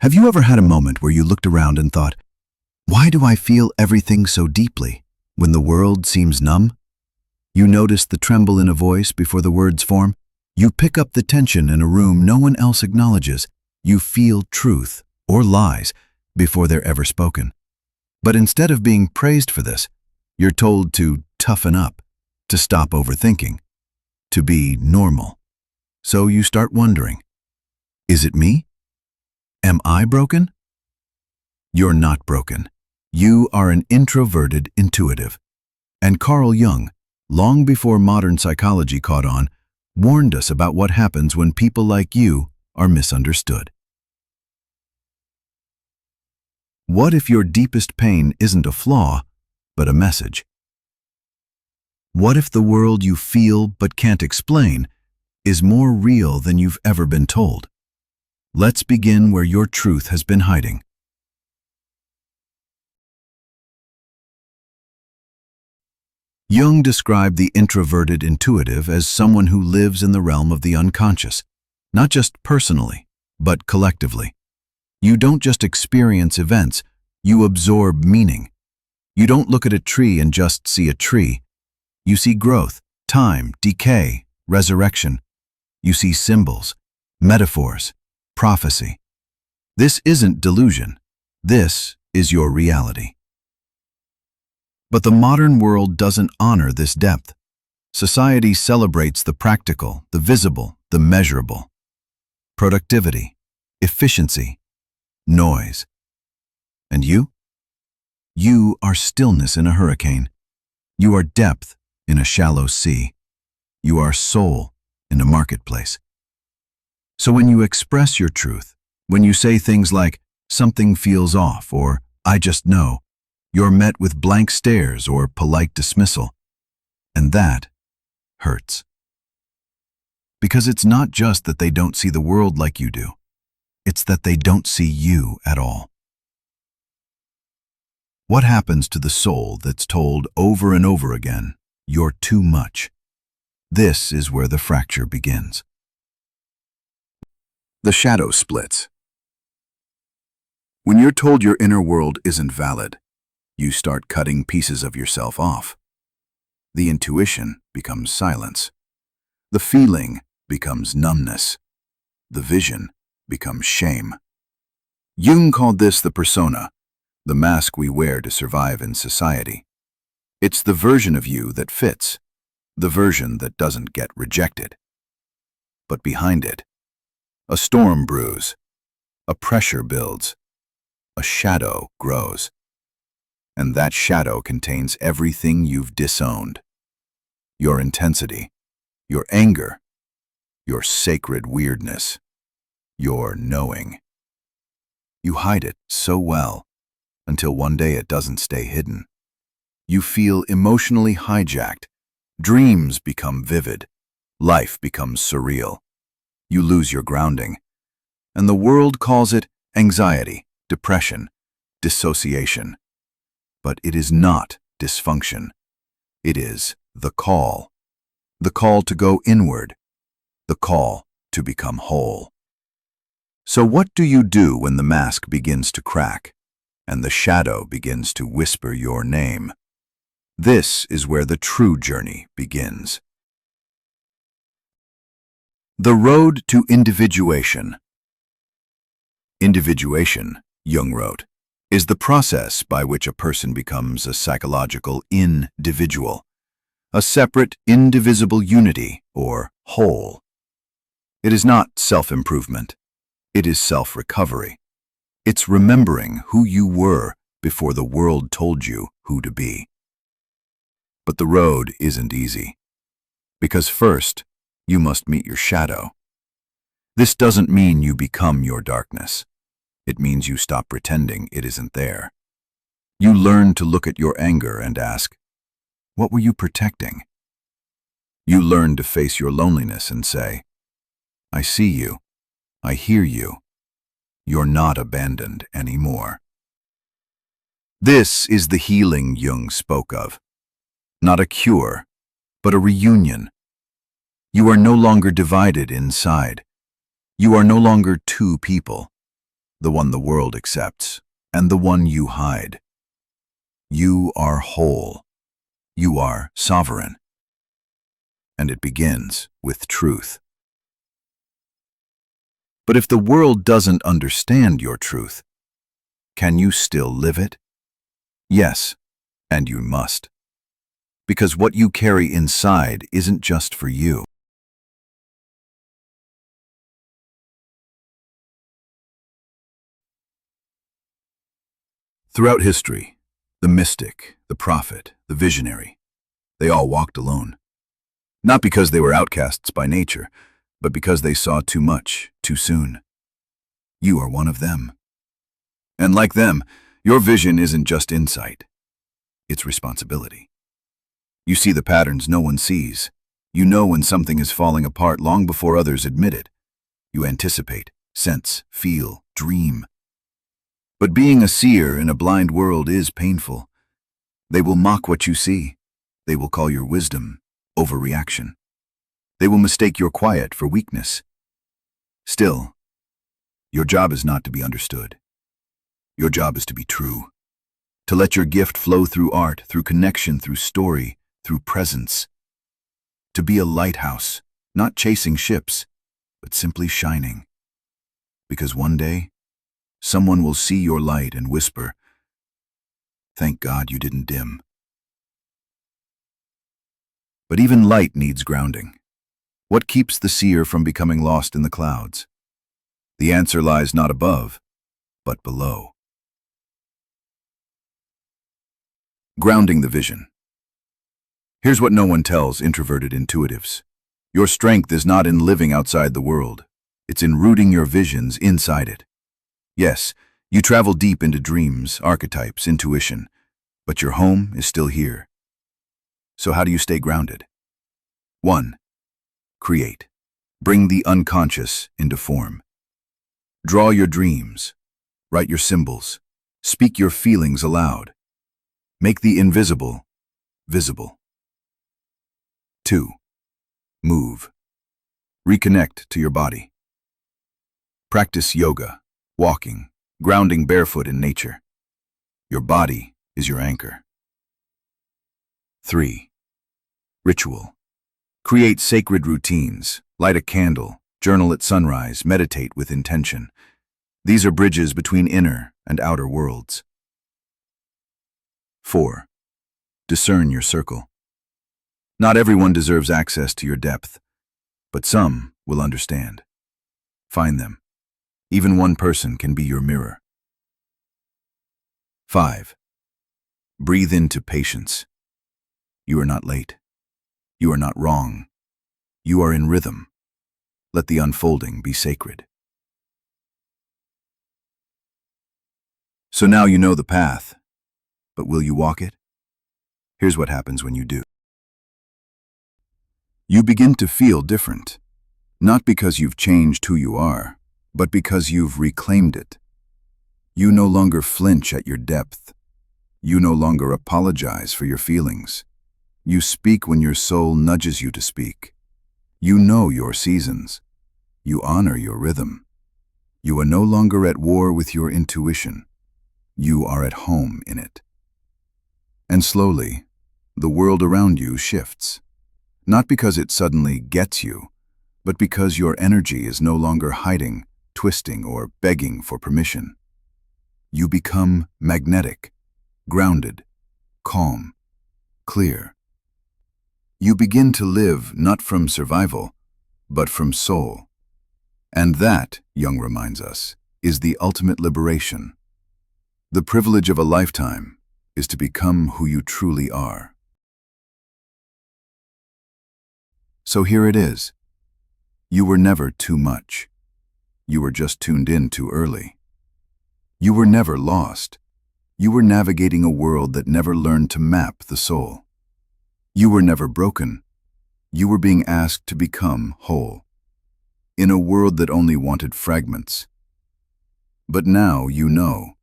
Have you ever had a moment where you looked around and thought, why do I feel everything so deeply when the world seems numb? You notice the tremble in a voice before the words form. You pick up the tension in a room no one else acknowledges. You feel truth or lies before they're ever spoken. But instead of being praised for this, you're told to toughen up, to stop overthinking, to be normal. So you start wondering, is it me? Am I broken? You're not broken. You are an introverted intuitive. And Carl Jung, long before modern psychology caught on, warned us about what happens when people like you are misunderstood. What if your deepest pain isn't a flaw, but a message? What if the world you feel but can't explain is more real than you've ever been told? Let's begin where your truth has been hiding. Jung described the introverted intuitive as someone who lives in the realm of the unconscious, not just personally, but collectively. You don't just experience events, you absorb meaning. You don't look at a tree and just see a tree. You see growth, time, decay, resurrection. You see symbols, metaphors, prophecy. This isn't delusion. This is your reality. But the modern world doesn't honor this depth. Society celebrates the practical, the visible, the measurable. Productivity, efficiency, noise. And you? You are stillness in a hurricane. You are depth in a shallow sea. You are soul in a marketplace. So when you express your truth, when you say things like, something feels off, or I just know, you're met with blank stares or polite dismissal. And that hurts. Because it's not just that they don't see the world like you do. It's that they don't see you at all. What happens to the soul that's told over and over again, you're too much? This is where the fracture begins. The shadow splits. When you're told your inner world isn't valid, you start cutting pieces of yourself off. The intuition becomes silence. The feeling becomes numbness. The vision becomes shame. Jung called this the persona, the mask we wear to survive in society. It's the version of you that fits, the version that doesn't get rejected. But behind it, a storm brews, a pressure builds, a shadow grows. And that shadow contains everything you've disowned. Your intensity, your anger, your sacred weirdness, your knowing. You hide it so well until one day it doesn't stay hidden. You feel emotionally hijacked. Dreams become vivid. Life becomes surreal. You lose your grounding. And the world calls it anxiety, depression, dissociation. But it is not dysfunction. It is the call to go inward, the call to become whole. So what do you do when the mask begins to crack and the shadow begins to whisper your name? This is where the true journey begins. The road to individuation. Individuation, Jung wrote, is the process by which a person becomes a psychological individual, a separate, indivisible unity or whole. It is not self-improvement. It is self-recovery. It's remembering who you were before the world told you who to be. But the road isn't easy, because first, you must meet your shadow. This doesn't mean you become your darkness. It means you stop pretending it isn't there. You learn to look at your anger and ask, what were you protecting? You learn to face your loneliness and say, I see you. I hear you. You're not abandoned anymore. This is the healing Jung spoke of. Not a cure, but a reunion. You are no longer divided inside. You are no longer two people. the one the world accepts, and the one you hide. You are whole. You are sovereign. And it begins with truth. But if the world doesn't understand your truth, can you still live it? Yes, and you must. Because what you carry inside isn't just for you. Throughout history, the mystic, the prophet, the visionary, they all walked alone. Not because they were outcasts by nature, but because they saw too much, too soon. You are one of them. And like them, your vision isn't just insight. It's responsibility. You see the patterns no one sees. You know when something is falling apart long before others admit it. You anticipate, sense, feel, dream. But being a seer in a blind world is painful. They will mock what you see. They will call your wisdom overreaction. They will mistake your quiet for weakness. Still, your job is not to be understood. Your job is to be true. To let your gift flow through art, through connection, through story, through presence. To be a lighthouse, not chasing ships, but simply shining. Because one day, someone will see your light and whisper, "Thank God you didn't dim." But even light needs grounding. What keeps the seer from becoming lost in the clouds? The answer lies not above, but below. Grounding the vision. Here's what no one tells introverted intuitives. Your strength is not in living outside the world. It's in rooting your visions inside it. Yes, you travel deep into dreams, archetypes, intuition, but your home is still here. So how do you stay grounded? 1. Create. Bring the unconscious into form. Draw your dreams. Write your symbols. Speak your feelings aloud. Make the invisible visible. 2. Move. Reconnect to your body. Practice yoga, walking, grounding barefoot in nature. Your body is your anchor. 3. Ritual. Create sacred routines. Light a candle, journal at sunrise, meditate with intention. These are bridges between inner and outer worlds. 4. Discern your circle. Not everyone deserves access to your depth, but some will understand. Find them. Even one person can be your mirror. 5. Breathe into patience. You are not late. You are not wrong. You are in rhythm. Let the unfolding be sacred. So now you know the path, but will you walk it? Here's what happens when you do. You begin to feel different, not because you've changed who you are, but because you've reclaimed it. You no longer flinch at your depth. You no longer apologize for your feelings. You speak when your soul nudges you to speak. You know your seasons. You honor your rhythm. You are no longer at war with your intuition. You are at home in it. And slowly, the world around you shifts. Not because it suddenly gets you, but because your energy is no longer hiding, twisting, or begging for permission. You become magnetic, grounded, calm, clear. You begin to live not from survival, but from soul. And that, Jung reminds us, is the ultimate liberation. The privilege of a lifetime is to become who you truly are. So here it is. You were never too much. You were just tuned in too early. You were never lost. You were navigating a world that never learned to map the soul. You were never broken. You were being asked to become whole. In a world that only wanted fragments. But now you know.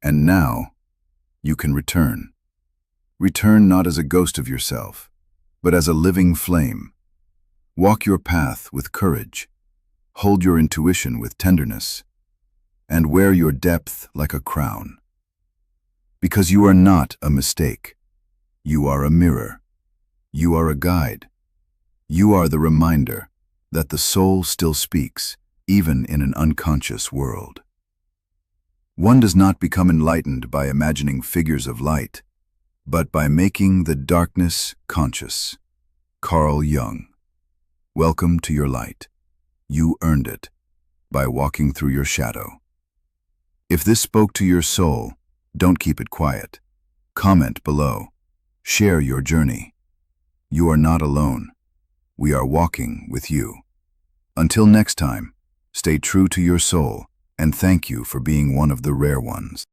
And now you can return. Return not as a ghost of yourself, but as a living flame. Walk your path with courage. Hold your intuition with tenderness. and wear your depth like a crown. Because you are not a mistake. You are a mirror. You are a guide. You are the reminder that the soul still speaks, even in an unconscious world. One does not become enlightened by imagining figures of light, but by making the darkness conscious. Carl Jung. Welcome to your light. You earned it by walking through your shadow. If this spoke to your soul, don't keep it quiet. Comment below. Share your journey. You are not alone. We are walking with you. Until next time, stay true to your soul, and thank you for being one of the rare ones.